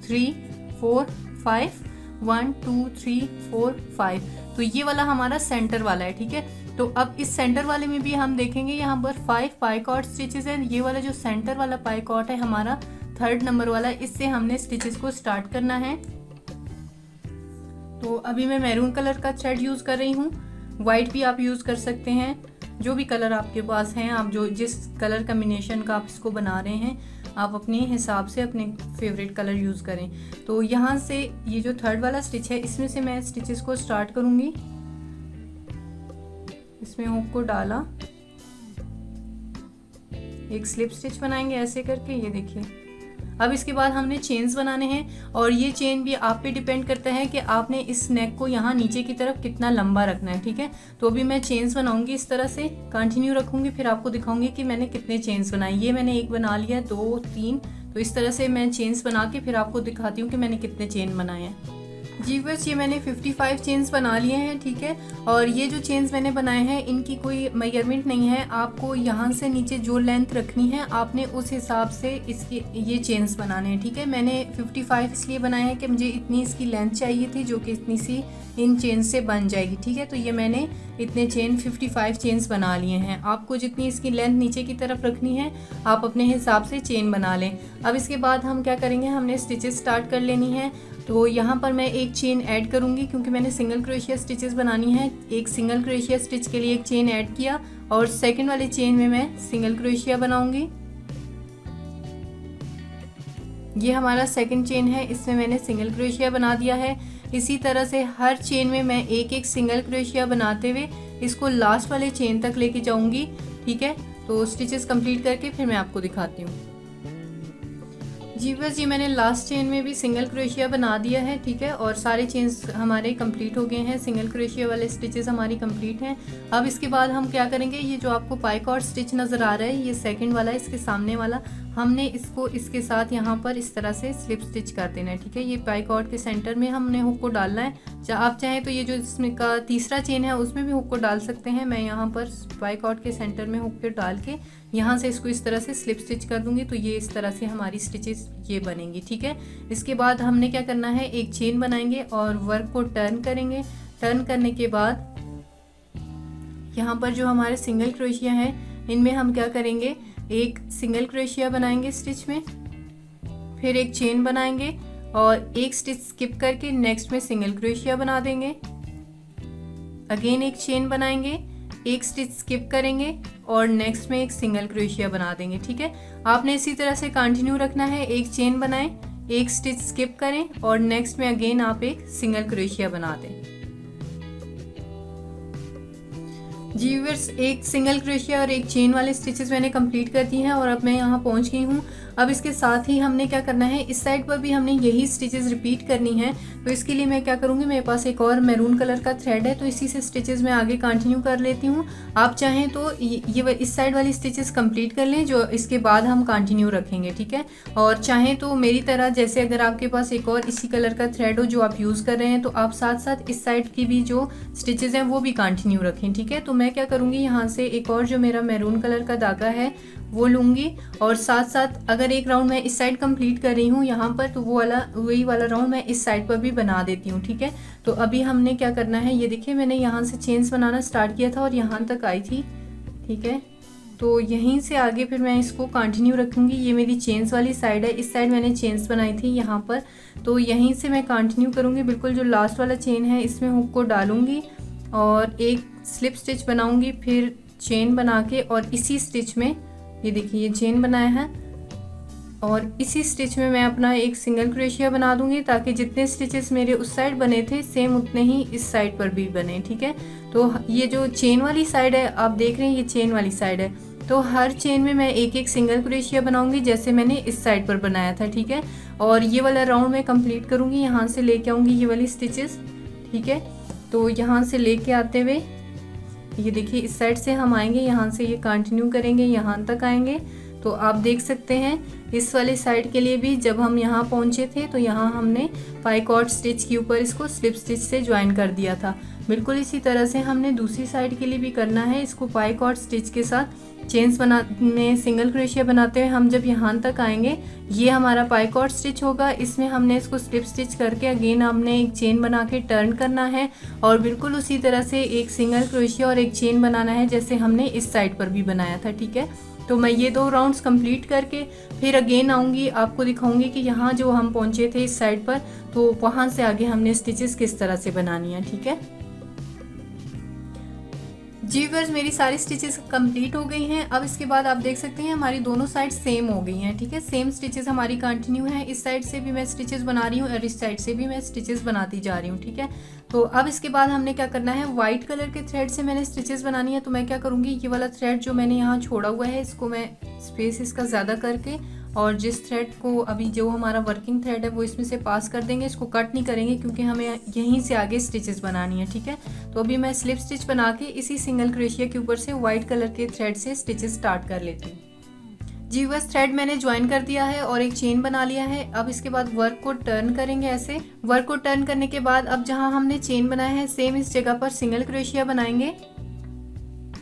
3 4 5 1 2 3 4 5, तो ये वाला हमारा सेंटर वाला है। ठीक है, तो अब इस सेंटर वाले में भी हम देखेंगे यहाँ पर 5 पाइकॉट स्टिचेस हैं। ये वाला जो सेंटर वाला पाइकॉट है हमारा 3rd नंबर वाला, इससे हमने स्टिचेस को स्टार्ट करना है। तो अभी मैं मैरून कलर का थ्रेड यूज़ कर रही हूँ, वाइट भी आप यूज़ कर सकते हैं, जो भी कलर आपके पास हैं। आप जो जिस कलर कम्बिनेशन का आप इसको बना रहे हैं आप अपने हिसाब से अपने फेवरेट कलर यूज़ करें। तो यहाँ से ये जो 3rd वाला स्टिच है इसमें से मैं स्टिचेस को स्टार्ट करूँगी। इसमें हुक को डाला, एक स्लिप स्टिच बनाएंगे ऐसे करके, ये देखिए। अब इसके बाद हमने चेन्स बनाने हैं और ये चेन भी आप पे डिपेंड करता है कि आपने इस नेक को यहाँ नीचे की तरफ कितना लंबा रखना है। ठीक है, तो अभी मैं चेन्स बनाऊंगी इस तरह से, कंटिन्यू रखूंगी, फिर आपको दिखाऊंगी कि मैंने कितने चेन्स बनाए। ये मैंने एक बना लिया, 2 3, तो इस तरह से मैं चेन्स बना के फिर आपको दिखाती हूँ कि मैंने कितने चेन बनाए हैं। जी बस ये मैंने 55 चेन्स बना लिए हैं। ठीक है, और ये जो चेन्स मैंने बनाए हैं इनकी कोई मेजरमेंट नहीं है, आपको यहाँ से नीचे जो लेंथ रखनी है आपने उस हिसाब से इसकी ये चेन्स बनाने हैं। ठीक है, मैंने 55 इसलिए बनाए हैं कि मुझे इतनी इसकी लेंथ चाहिए थी जो कि इतनी सी इन चेन्स से बन जाएगी। ठीक है, तो ये मैंने इतने 55 चेन्स बना लिए हैं। आपको जितनी इसकी लेंथ नीचे की तरफ रखनी है आप अपने हिसाब से चेन बना लें। अब इसके बाद हम क्या करेंगे, हमने स्टिचेस स्टार्ट कर लेनी है। तो यहाँ पर मैं एक चेन ऐड करूँगी क्योंकि मैंने सिंगल क्रोशिया स्टिचेस बनानी है। एक सिंगल क्रोशिया स्टिच के लिए एक चेन ऐड किया और सेकंड वाले चेन में मैं सिंगल क्रोशिया बनाऊँगी। ये हमारा सेकंड चेन है, इसमें मैंने सिंगल क्रोशिया बना दिया है। इसी तरह से हर चेन में मैं एक एक सिंगल क्रोशिया बनाते हुए इसको लास्ट वाले चेन तक लेके जाऊँगी। ठीक है, तो स्टिचेस कंप्लीट करके फिर मैं आपको दिखाती हूँ। जी बस ये मैंने लास्ट चेन में भी सिंगल क्रोशिया बना दिया है, ठीक है, और सारे चेन्स हमारे कंप्लीट हो गए हैं, सिंगल क्रोशिया वाले स्टिचेस हमारी कंप्लीट हैं। अब इसके बाद हम क्या करेंगे, ये जो आपको पाइकॉट स्टिच नज़र आ रहा है, ये सेकंड वाला, इसके सामने वाला, हमने इसको इसके साथ यहाँ पर इस तरह से स्लिप स्टिच कर देना है, ठीक है। ये पाइकॉट के सेंटर में हमने हुक को डालना है। आप चाहें तो ये जो इसमें का तीसरा चेन है उसमें भी हुक को डाल सकते हैं। मैं यहाँ पर पाइकॉट के सेंटर में हुक को डाल के यहाँ से इसको इस तरह से स्लिप स्टिच कर दूंगी, तो ये इस तरह से हमारी स्टिचेस ये बनेंगी, ठीक है। इसके बाद हमने क्या करना है, एक चेन बनाएंगे और वर्क को टर्न करेंगे। टर्न करने के बाद यहाँ पर जो हमारे सिंगल क्रोशिया है, इनमें हम क्या करेंगे, एक सिंगल क्रोशिया बनाएंगे स्टिच में, फिर एक चेन बनाएंगे और एक स्टिच स्किप करके नेक्स्ट में सिंगल क्रोशिया बना देंगे। अगेन एक चेन बनाएंगे, एक स्टिच स्किप करेंगे और नेक्स्ट में एक सिंगल क्रोशिया बना देंगे, ठीक है। आपने इसी तरह से कंटिन्यू रखना है, एक चेन बनाएं, एक स्टिच स्किप करें और नेक्स्ट में अगेन आप एक सिंगल क्रोशिया बना दें। जी व्यूअर्स, एक सिंगल क्रोशिया और एक चेन वाले स्टिचेस मैंने कंप्लीट कर दी हैं और अब मैं यहाँ पहुँच गई हूँ। अब इसके साथ ही हमने क्या करना है, इस साइड पर भी हमने यही स्टिचेस रिपीट करनी है। तो इसके लिए मैं क्या करूँगी, मेरे पास एक और मैरून कलर का थ्रेड है, तो इसी से स्टिचेस मैं आगे कंटिन्यू कर लेती हूँ। आप चाहें तो ये इस साइड वाली स्टिचेस कंप्लीट कर लें, जो इसके बाद हम कंटिन्यू रखेंगे, ठीक है। और चाहें तो मेरी तरह, जैसे अगर आपके पास एक और इसी कलर का थ्रेड हो जो आप यूज़ कर रहे हैं, तो आप साथ साथ इस साइड की भी जो स्टिचेस हैं वो भी कंटिन्यू रखें, ठीक है। तो मैं क्या करूँगी, यहाँ से एक और जो मेरा मैरून कलर का धागा है वो लूँगी और साथ साथ अगर एक राउंड मैं इस साइड कंप्लीट कर रही हूँ यहाँ पर, तो वही वाला राउंड मैं इस साइड पर भी बना देती हूँ, ठीक है। तो अभी हमने क्या करना है, ये देखिए मैंने यहाँ से चेन्स बनाना स्टार्ट किया था और यहाँ तक आई थी, ठीक है। तो यहीं से आगे फिर मैं इसको कंटिन्यू रखूँगी। ये मेरी चेन्स वाली साइड है, इस साइड मैंने चेन्स बनाई थी यहाँ पर, तो यहीं से मैं कंटिन्यू करूँगी। बिल्कुल जो लास्ट वाला चेन है इसमें हुक को डालूँगी और एक स्लिप स्टिच बनाऊँगी, फिर चेन बना के और इसी स्टिच में, ये देखिए ये चेन बनाया है और इसी स्टिच में मैं अपना एक सिंगल क्रोशिया बना दूंगी, ताकि जितने स्टिचेस मेरे उस साइड बने थे सेम उतने ही इस साइड पर भी बने, ठीक है। तो ये जो चेन वाली साइड है, आप देख रहे हैं ये चेन वाली साइड है, तो हर चेन में मैं एक एक सिंगल क्रोशिया बनाऊंगी जैसे मैंने इस साइड पर बनाया था, ठीक है। और ये वाला राउंड मैं कंप्लीट करूंगी, यहाँ से लेके आऊँगी ये वाली स्टिचेस, ठीक है। तो यहाँ से लेके आते हुए ये देखिए इस साइड से हम आएंगे, यहाँ से ये कंटिन्यू करेंगे, यहाँ तक आएंगे। तो आप देख सकते हैं इस वाले साइड के लिए भी जब हम यहाँ पहुँचे थे तो यहाँ हमने पाइकॉट स्टिच के ऊपर इसको स्लिप स्टिच से ज्वाइन कर दिया था। बिल्कुल इसी तरह से हमने दूसरी साइड के लिए भी करना है। इसको पाइकॉट स्टिच के साथ चेन्स बनाने, सिंगल क्रोशिया बनाते हुए हम जब यहाँ तक आएंगे, ये हमारा पाइकॉट स्टिच होगा। इसमें हमने इसको स्लिप स्टिच करके अगेन हमने एक चेन बना के टर्न करना है और बिल्कुल उसी तरह से एक सिंगल क्रोशिया और एक चेन बनाना है जैसे हमने इस साइड पर भी बनाया था, ठीक है। तो मैं ये 2 राउंड्स कंप्लीट करके फिर अगेन आऊँगी, आपको दिखाऊंगी कि यहाँ जो हम पहुँचे थे इस साइड पर, तो वहाँ से आगे हमने स्टिचेस किस तरह से बनानी है, ठीक है। जी व्यूअर्स, मेरी सारी स्टिचेस कंप्लीट हो गई हैं। अब इसके बाद आप देख सकते हैं हमारी दोनों साइड सेम हो गई हैं, ठीक है। सेम स्टिचेस हमारी कंटिन्यू हैं। इस साइड से भी मैं स्टिचेस बना रही हूँ और इस साइड से भी मैं स्टिचेस बनाती जा रही हूँ, ठीक है। तो अब इसके बाद हमने क्या करना है, व्हाइट कलर के थ्रेड से मैंने स्टिचेस बनानी है। तो मैं क्या करूँगी, ये वाला थ्रेड जो मैंने यहाँ छोड़ा हुआ है इसको मैं स्पेस इसका ज़्यादा करके और जिस थ्रेड को अभी जो हमारा वर्किंग थ्रेड है वो इसमें से पास कर देंगे। इसको कट नहीं करेंगे क्योंकि हमें यहीं से आगे स्टिचेस बनानी है, ठीक है। तो अभी मैं स्लिप स्टिच बना के इसी सिंगल क्रोशिया के ऊपर से व्हाइट कलर के थ्रेड से स्टिचेस स्टार्ट कर लेती हूँ। जी बस थ्रेड मैंने ज्वाइन कर दिया है और एक चेन बना लिया है। अब इसके बाद वर्क को टर्न करेंगे ऐसे। वर्क को टर्न करने के बाद अब जहाँ हमने चेन बनाया है सेम इस जगह पर सिंगल क्रोशिया बनाएंगे।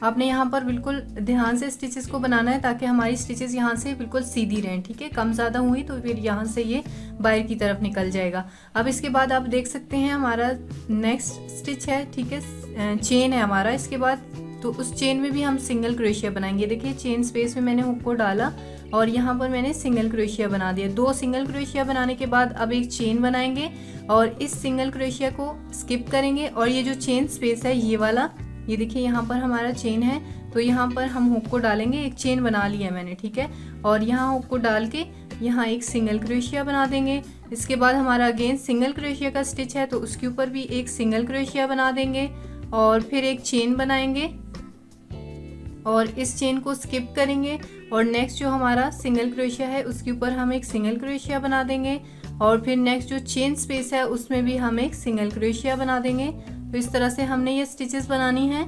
आपने यहाँ पर बिल्कुल ध्यान से स्टिचेस को बनाना है ताकि हमारी स्टिचेस यहाँ से बिल्कुल सीधी रहें, ठीक है। कम ज़्यादा हुई तो फिर यहाँ से ये बाहर की तरफ निकल जाएगा। अब इसके बाद आप देख सकते हैं हमारा नेक्स्ट स्टिच है, ठीक है, चेन है हमारा। इसके बाद तो उस चेन में भी हम सिंगल क्रोशिया बनाएंगे। देखिए चेन स्पेस में मैंने हुक को डाला और यहाँ पर मैंने सिंगल क्रोशिया बना दिया। 2 सिंगल क्रोशिया बनाने के बाद अब एक चेन बनाएंगे और इस सिंगल क्रोशिया को स्किप करेंगे और ये जो चेन स्पेस है ये वाला, ये देखिए यहाँ पर हमारा चेन है, तो यहाँ पर हम हुक को डालेंगे। एक चेन बना लिया है मैंने, ठीक है, और यहाँ हुक को डाल के यहाँ एक सिंगल क्रोशिया बना देंगे। इसके बाद हमारा अगेन सिंगल क्रोशिया का स्टिच है तो उसके ऊपर भी एक सिंगल क्रोशिया बना देंगे और फिर एक चेन बनाएंगे और इस चेन को स्किप करेंगे और नेक्स्ट जो हमारा सिंगल क्रोशिया है उसके ऊपर हम एक सिंगल क्रोशिया बना देंगे और फिर नेक्स्ट जो चेन स्पेस है उसमें भी हम एक सिंगल क्रोशिया बना देंगे। तो इस तरह से हमने ये स्टिचेस बनानी है।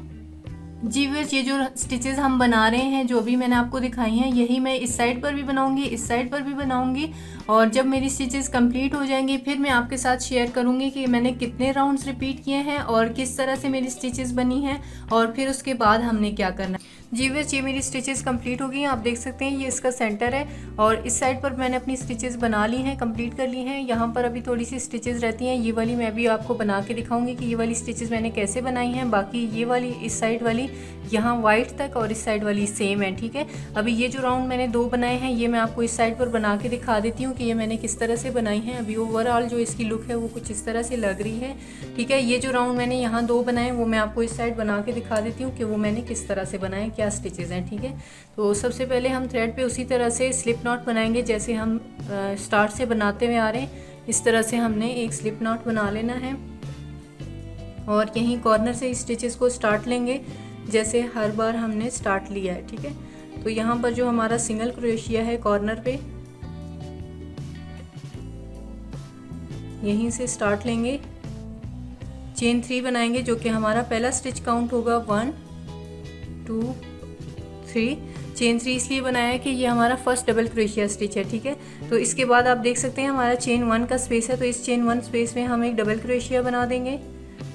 जी व्यूअर्स, ये जो स्टिचेस हम बना रहे हैं, जो भी मैंने आपको दिखाई हैं, यही मैं इस साइड पर भी बनाऊंगी, इस साइड पर भी बनाऊंगी और जब मेरी स्टिचेस कंप्लीट हो जाएंगी फिर मैं आपके साथ शेयर करूंगी कि मैंने कितने राउंड्स रिपीट किए हैं और किस तरह से मेरी स्टिचेस बनी हैं और फिर उसके बाद हमने क्या करना है। जी व्यूअर्स, ये मेरी स्टिचेस कंप्लीट हो गई हैं। आप देख सकते हैं ये इसका सेंटर है और इस साइड पर मैंने अपनी स्टिचेस बना ली हैं, कंप्लीट कर ली हैं। यहाँ पर अभी थोड़ी सी स्टिचेस रहती हैं, ये वाली मैं भी आपको बना के दिखाऊंगी कि ये वाली स्टिचेस मैंने कैसे बनाई हैं। बाकी ये वाली इस साइड वाली यहाँ वाइट तक और इस साइड वाली सेम है, ठीक है। अभी ये जो राउंड मैंने 2 बनाए हैं ये मैं आपको इस साइड पर बना के दिखा देती हूँ कि ये मैंने किस तरह से बनाई हैं। अभी ओवरऑल जो इसकी लुक है वो कुछ इस तरह से लग रही है, ठीक है। ये जो राउंड मैंने यहाँ 2 बनाए वो मैं आपको इस साइड बना के दिखा देती हूँ कि वो मैंने किस तरह से बनाए, क्या स्टिचेस हैं, ठीक है। तो सबसे पहले हम थ्रेड पे उसी तरह से स्लिप नॉट बनाएंगे जैसे हम स्टार्ट से बनाते हुए आ रहे हैं। इस तरह से हमने एक स्लिप नॉट बना लेना है और यहीं कॉर्नर से स्टिचेस को स्टार्ट लेंगे जैसे हर बार हमने स्टार्ट लिया है, ठीक है। तो यहाँ पर जो हमारा सिंगल क्रोशिया है कॉर्नर पे, यहीं से स्टार्ट लेंगे, चेन 3 बनाएंगे जो कि हमारा पहला स्टिच काउंट होगा 1 2 3। चेन 3 इसलिए बनाया है कि ये हमारा फर्स्ट डबल क्रोशिया स्टिच है, ठीक है। तो इसके बाद आप देख सकते हैं हमारा चेन 1 का स्पेस है, तो इस चेन 1 स्पेस में हम एक डबल क्रोशिया बना देंगे।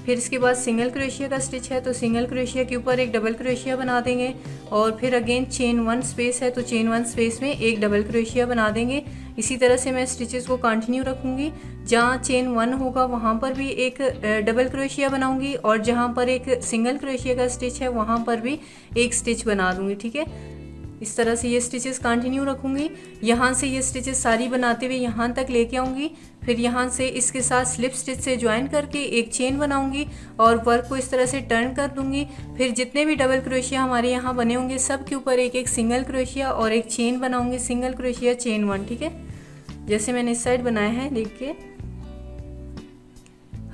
फिर इसके बाद सिंगल क्रोशिया का स्टिच है तो सिंगल क्रोशिया के ऊपर एक डबल क्रोशिया बना देंगे और फिर अगेन चेन 1 स्पेस है तो चेन 1 स्पेस में एक डबल क्रोशिया बना देंगे। इसी तरह से मैं स्टिचेस को कंटिन्यू रखूँगी। जहाँ चेन 1 होगा वहाँ पर भी एक डबल क्रोशिया बनाऊँगी और जहाँ पर एक सिंगल क्रोशिया का स्टिच है वहाँ पर भी एक स्टिच बना दूँगी, ठीक है। इस तरह से ये स्टिचेस कंटिन्यू रखूँगी। यहाँ से ये स्टिचेस सारी बनाते हुए यहाँ तक लेके आऊँगी, फिर यहाँ से इसके साथ स्लिप स्टिच से ज्वाइन करके एक चेन बनाऊँगी और वर्क को इस तरह से टर्न कर दूँगी। फिर जितने भी डबल क्रोशिया हमारे यहाँ बने होंगे सब के ऊपर एक एक सिंगल क्रोशिया और एक चेन बनाऊँगी, सिंगल क्रोशिया चेन 1, ठीक है। जैसे मैंने इस साइड बनाया है देखिए,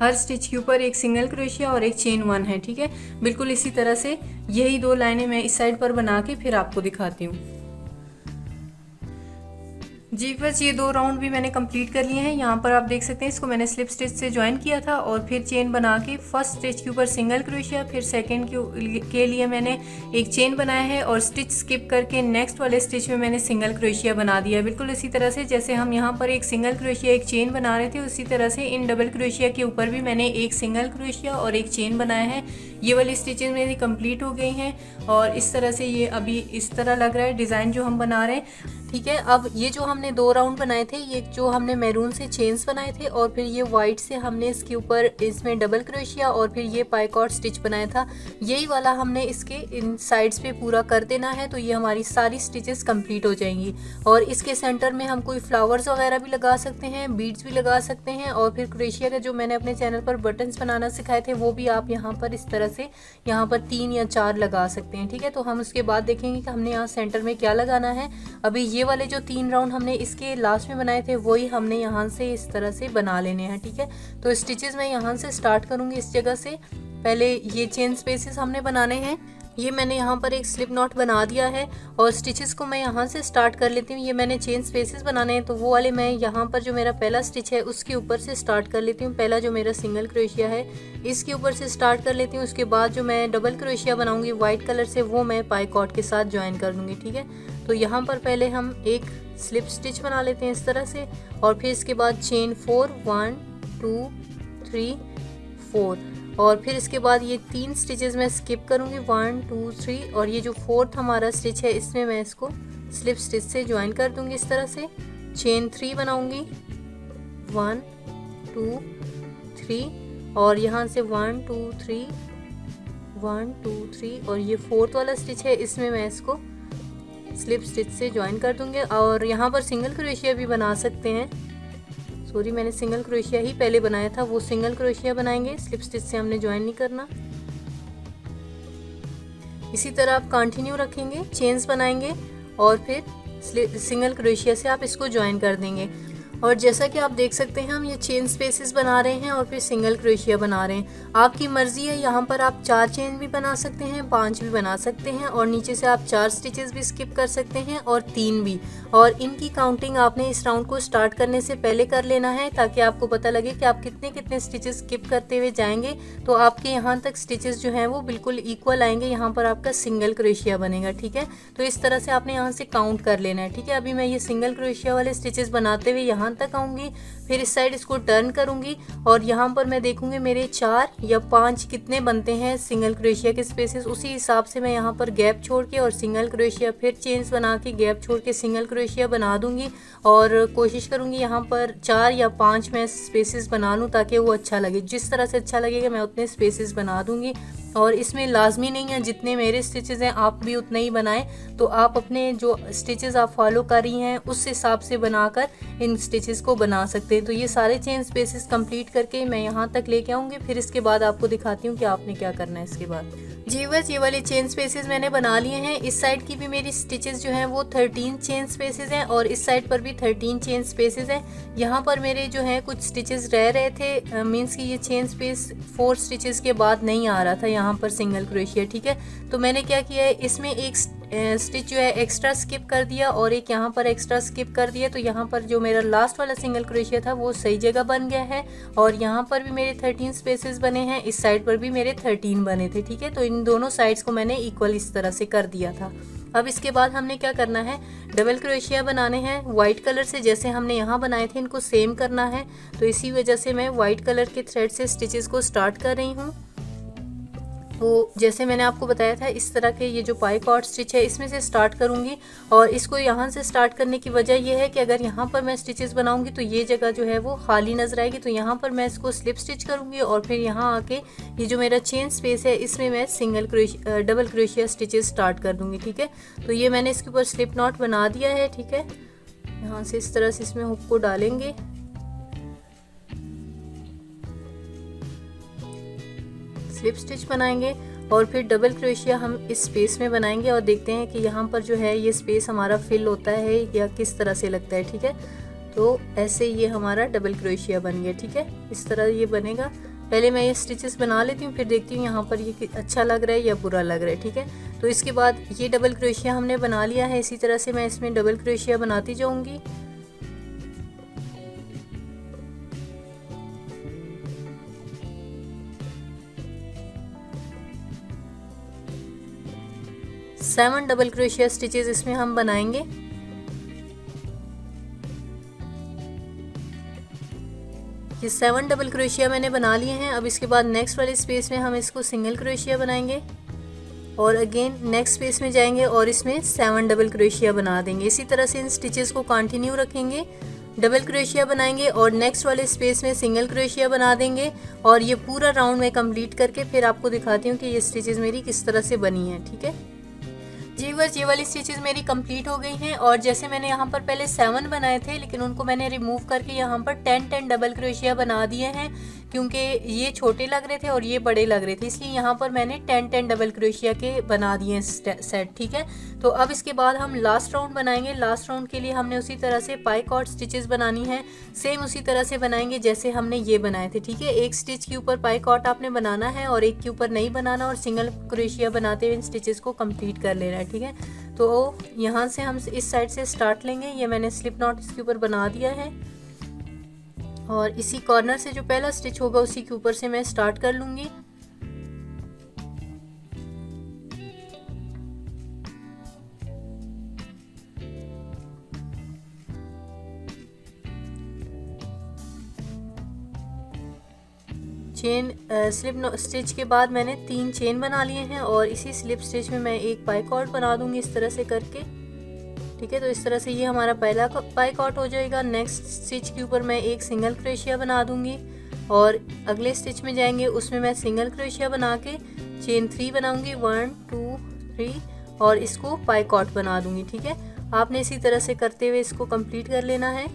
हर स्टिच के ऊपर एक सिंगल क्रोशिया और एक चेन 1 है, ठीक है। बिल्कुल इसी तरह से यही 2 लाइनें मैं इस साइड पर बना के फिर आपको दिखाती हूँ। जी बस ये 2 राउंड भी मैंने कंप्लीट कर लिए हैं। यहाँ पर आप देख सकते हैं इसको मैंने स्लिप स्टिच से ज्वाइन किया था और फिर चेन बना के फर्स्ट स्टिच के ऊपर सिंगल क्रोशिया, फिर सेकंड के लिए मैंने एक चेन बनाया है और स्टिच स्किप करके नेक्स्ट वाले स्टिच में मैंने सिंगल क्रोशिया बना दिया है। बिल्कुल इसी तरह से जैसे हम यहाँ पर एक सिंगल क्रोशिया एक चेन बना रहे थे उसी तरह से इन डबल क्रोशिया के ऊपर भी मैंने एक सिंगल क्रोशिया और एक चेन बनाया है। ये वाली स्टिचेस मेरी कंप्लीट हो गई हैं और इस तरह से ये अभी इस तरह लग रहा है डिज़ाइन जो हम बना रहे हैं, ठीक है। अब ये जो हमने 2 राउंड बनाए थे, ये जो हमने मैरून से चेन्स बनाए थे और फिर ये वाइट से हमने इसके ऊपर इसमें डबल क्रोशिया और फिर ये पाइकॉट स्टिच बनाया था, यही वाला हमने इसके इन साइड्स पे पूरा कर देना है। तो ये हमारी सारी स्टिचेस कंप्लीट हो जाएंगी और इसके सेंटर में हम कोई फ्लावर्स वगैरह भी लगा सकते हैं, बीड्स भी लगा सकते हैं और फिर क्रोशिया का जो मैंने अपने चैनल पर बटन्स बनाना सिखाए थे वो भी आप यहाँ पर इस तरह से यहाँ पर 3 या 4 लगा सकते हैं, ठीक है। तो हम उसके बाद देखेंगे कि हमने यहाँ सेंटर में क्या लगाना है। अभी ये वाले जो 3 राउंड हमने इसके लास्ट में बनाए थे वही हमने यहाँ से इस तरह से बना लेने हैं, ठीक है। तो स्टिचेस मैं यहाँ से स्टार्ट करूँगी इस जगह से। पहले ये चेन स्पेसेस हमने बनाने हैं, ये मैंने यहाँ पर एक स्लिप नॉट बना दिया है और स्टिचेस को मैं यहाँ से स्टार्ट कर लेती हूँ। ये मैंने चेन स्पेसेस बनाने हैं तो वो वाले मैं यहाँ पर जो मेरा पहला स्टिच है उसके ऊपर से स्टार्ट कर लेती हूँ। पहला जो मेरा सिंगल क्रोशिया है इसके ऊपर से स्टार्ट कर लेती हूँ। उसके बाद जो मैं डबल क्रोशिया बनाऊँगी वाइट कलर से वो मैं पाइकॉट के साथ ज्वाइन कर दूँगी, ठीक है। तो यहाँ पर पहले हम एक स्लिप स्टिच बना लेते हैं इस तरह से और फिर इसके बाद चेन 4 1 2 3 4 और फिर इसके बाद ये 3 स्टिचेस मैं स्किप करूँगी 1 2 3 और ये जो 4th हमारा स्टिच है इसमें मैं इसको स्लिप स्टिच से ज्वाइन कर दूँगी इस तरह से। चेन 3 बनाऊँगी 1 2 3 और यहाँ से 1 2 3 1 2 3 और ये 4th वाला स्टिच है इसमें मैं इसको स्लिप स्टिच से ज्वाइन कर दूँगी और यहाँ पर सिंगल क्रोशिया भी बना सकते हैं। सॉरी, मैंने सिंगल क्रोशिया ही पहले बनाया था, वो सिंगल क्रोशिया बनाएंगे, स्लिप स्टिच से हमने ज्वाइन नहीं करना। इसी तरह आप कंटिन्यू रखेंगे, चेन्स बनाएंगे और फिर सिंगल क्रोशिया से आप इसको ज्वाइन कर देंगे और जैसा कि आप देख सकते हैं हम ये चेन स्पेसेस बना रहे हैं और फिर सिंगल क्रोशिया बना रहे हैं। आपकी मर्जी है, यहाँ पर आप 4 चेन भी बना सकते हैं, 5 भी बना सकते हैं और नीचे से आप 4 स्टिचेस भी स्किप कर सकते हैं और 3 भी। और इनकी काउंटिंग आपने इस राउंड को स्टार्ट करने से पहले कर लेना है ताकि आपको पता लगे कि आप कितने कितने स्टिचेस स्किप करते हुए जाएंगे तो आपके यहाँ तक स्टिचेस जो हैं वो बिल्कुल इक्वल आएंगे। यहाँ पर आपका सिंगल क्रोशिया बनेगा, ठीक है। तो इस तरह से आपने यहाँ से काउंट कर लेना है, ठीक है। अभी मैं ये सिंगल क्रोशिया वाले स्टिचेस बनाते हुए यहाँ तक आऊँगी, फिर इस साइड इसको टर्न करूँगी और यहाँ पर मैं देखूँगी मेरे 4 या 5 कितने बनते हैं सिंगल क्रोशिया के स्पेसेस। उसी हिसाब से मैं यहाँ पर गैप छोड़ के और सिंगल क्रोशिया, फिर चेन्स बना के गैप छोड़ के सिंगल क्रोशिया बना दूँगी और कोशिश करूँगी यहाँ पर 4 या 5 मैं स्पेसेस बना लूँ ताकि वो अच्छा लगे। जिस तरह से अच्छा लगेगा मैं उतने स्पेसेस बना दूँगी और इसमें लाजमी नहीं है जितने मेरे स्टिचेस हैं आप भी उतने ही बनाएं। तो आप अपने जो स्टिचेस आप फॉलो कर रही हैं उस हिसाब से बनाकर इन स्टिचेस को बना सकते हैं। तो ये सारे चेन स्पेसेस कंप्लीट करके मैं यहाँ तक लेके आऊँगी, फिर इसके बाद आपको दिखाती हूँ कि आपने क्या करना है इसके बाद। जी बस ये वाले चेन स्पेसेस मैंने बना लिए हैं। इस साइड की भी मेरी स्टिचेस जो हैं वो 13 चेन स्पेसेस हैं और इस साइड पर भी 13 चेन स्पेसेस हैं। यहाँ पर मेरे जो है कुछ स्टिचेस रह रहे थे, मींस कि ये चेन स्पेस 4 स्टिचेस के बाद नहीं आ रहा था यहाँ पर सिंगल क्रोशिया, ठीक है। तो मैंने क्या किया है, इसमें एक स्टिच जो है एक्स्ट्रा स्किप कर दिया और एक यहाँ पर एक्स्ट्रा स्किप कर दिया। तो यहाँ पर जो मेरा लास्ट वाला सिंगल क्रोशिया था वो सही जगह बन गया है और यहाँ पर भी मेरे 13 स्पेसेस बने हैं, इस साइड पर भी मेरे 13 बने थे, ठीक है। तो इन दोनों साइड्स को मैंने इक्वल इस तरह से कर दिया था। अब इसके बाद हमने क्या करना है, डबल क्रोशिया बनाने हैं वाइट कलर से। जैसे हमने यहाँ बनाए थे इनको सेम करना है, तो इसी वजह से मैं वाइट कलर के थ्रेड से स्टिचेस को स्टार्ट कर रही हूँ। तो जैसे मैंने आपको बताया था इस तरह के ये जो पाई कॉर्ड स्टिच है इसमें से स्टार्ट करूँगी और इसको यहाँ से स्टार्ट करने की वजह ये है कि अगर यहाँ पर मैं स्टिचेस बनाऊँगी तो ये जगह जो है वो खाली नजर आएगी। तो यहाँ पर मैं इसको स्लिप स्टिच करूँगी और फिर यहाँ आके ये जो मेरा चेन स्पेस है इसमें मैं डबल क्रोशिया स्टिचेस स्टार्ट कर दूँगी, ठीक है। तो ये मैंने इसके ऊपर स्लिप नॉट बना दिया है, ठीक है। यहाँ से इस तरह से इसमें हुक को डालेंगे, स्लिप स्टिच बनाएंगे और फिर डबल क्रोशिया हम इस स्पेस में बनाएंगे और देखते हैं कि यहाँ पर जो है ये स्पेस हमारा फिल होता है या किस तरह से लगता है, ठीक है। तो ऐसे ये हमारा डबल क्रोशिया बन गया, ठीक है। इस तरह ये बनेगा। पहले मैं ये स्टिचेस बना लेती हूँ, फिर देखती हूँ यहाँ पर ये अच्छा लग रहा है या बुरा लग रहा है, ठीक है। तो इसके बाद ये डबल क्रोशिया हमने बना लिया है, इसी तरह से मैं इसमें डबल क्रोशिया बनाती जाऊँगी। सेवन डबल क्रोशिया स्टिचेस इसमें हम बनाएंगे। ये 7 डबल क्रोशिया मैंने बना लिए हैं। अब इसके बाद नेक्स्ट वाले स्पेस में हम इसको सिंगल क्रोशिया बनाएंगे और अगेन नेक्स्ट स्पेस में जाएंगे और इसमें 7 डबल क्रोशिया बना देंगे। इसी तरह से इन स्टिचेस को कंटिन्यू रखेंगे, डबल क्रोशिया बनाएंगे और नेक्स्ट वाले स्पेस में सिंगल क्रोशिया बना देंगे और ये पूरा राउंड में कंप्लीट करके फिर आपको दिखाती हूँ कि ये स्टिचेस मेरी किस तरह से बनी है, ठीक है। जी बस ये वाली स्टिचेस मेरी कंप्लीट हो गई हैं और जैसे मैंने यहाँ पर पहले 7 बनाए थे लेकिन उनको मैंने रिमूव करके यहाँ पर 10 डबल क्रोशिया बना दिए हैं क्योंकि ये छोटे लग रहे थे और ये बड़े लग रहे थे, इसलिए यहाँ पर मैंने 10 डबल क्रोशिया के बना दिए सेट, ठीक है। तो अब इसके बाद हम लास्ट राउंड बनाएंगे। लास्ट राउंड के लिए हमने उसी तरह से पाई कॉर्ड स्टिचेस बनानी है, सेम उसी तरह से बनाएंगे जैसे हमने ये बनाए थे, ठीक है। एक स्टिच के ऊपर पाई कॉर्ड आपने बनाना है और एक के ऊपर नहीं बनाना और सिंगल क्रोशिया बनाते हुए इन स्टिचेस को कंप्लीट कर लेना है, ठीक है। तो यहाँ से हम इस साइड से स्टार्ट लेंगे। ये मैंने स्लिप नॉट इसके ऊपर बना दिया है और इसी कॉर्नर से जो पहला स्टिच होगा उसी के ऊपर से मैं स्टार्ट कर लूँगी। चेन स्लिप स्टिच के बाद मैंने 3 चेन बना लिए हैं और इसी स्लिप स्टिच में मैं एक पाई कॉर्ड बना दूंगी इस तरह से करके, ठीक है। तो इस तरह से ये हमारा पहला पाई कॉर्ड हो जाएगा। नेक्स्ट स्टिच के ऊपर मैं एक सिंगल क्रोशिया बना दूंगी और अगले स्टिच में जाएंगे उसमें मैं सिंगल क्रोशिया बना के चेन 3 बनाऊंगी, 1 2 3 और इसको पाई कॉर्ड बना दूंगी, ठीक है। आपने इसी तरह से करते हुए इसको कंप्लीट कर लेना है।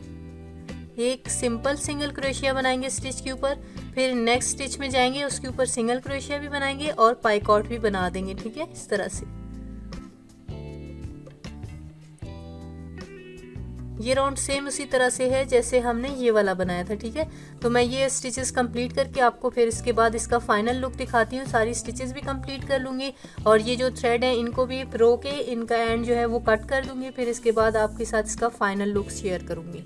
एक सिंपल सिंगल क्रोशिया बनाएंगे स्टिच के ऊपर, फिर नेक्स्ट स्टिच में जाएंगे उसके ऊपर सिंगल क्रोशिया भी बनाएंगे और पाई कॉर्ड भी बना देंगे, ठीक है, इस तरह से। ये राउंड सेम उसी तरह से है जैसे हमने ये वाला बनाया था, ठीक है। तो मैं ये स्टिचेस कंप्लीट करके आपको फिर इसके बाद इसका फाइनल लुक दिखाती हूँ। सारी स्टिचेस भी कंप्लीट कर लूँगी और ये जो थ्रेड है इनको भी रो के इनका एंड जो है वो कट कर दूँगी। फिर इसके बाद आपके साथ इसका फाइनल लुक शेयर करूँगी।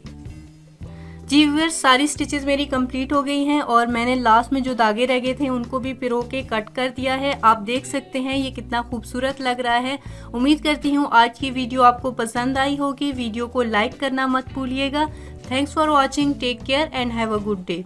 जी व्यूअर्स, सारी स्टिचेस मेरी कंप्लीट हो गई हैं और मैंने लास्ट में जो धागे रह गए थे उनको भी पिरो के कट कर दिया है। आप देख सकते हैं ये कितना खूबसूरत लग रहा है। उम्मीद करती हूँ आज की वीडियो आपको पसंद आई होगी। वीडियो को लाइक करना मत भूलिएगा। Thanks for watching, take care and have a good day.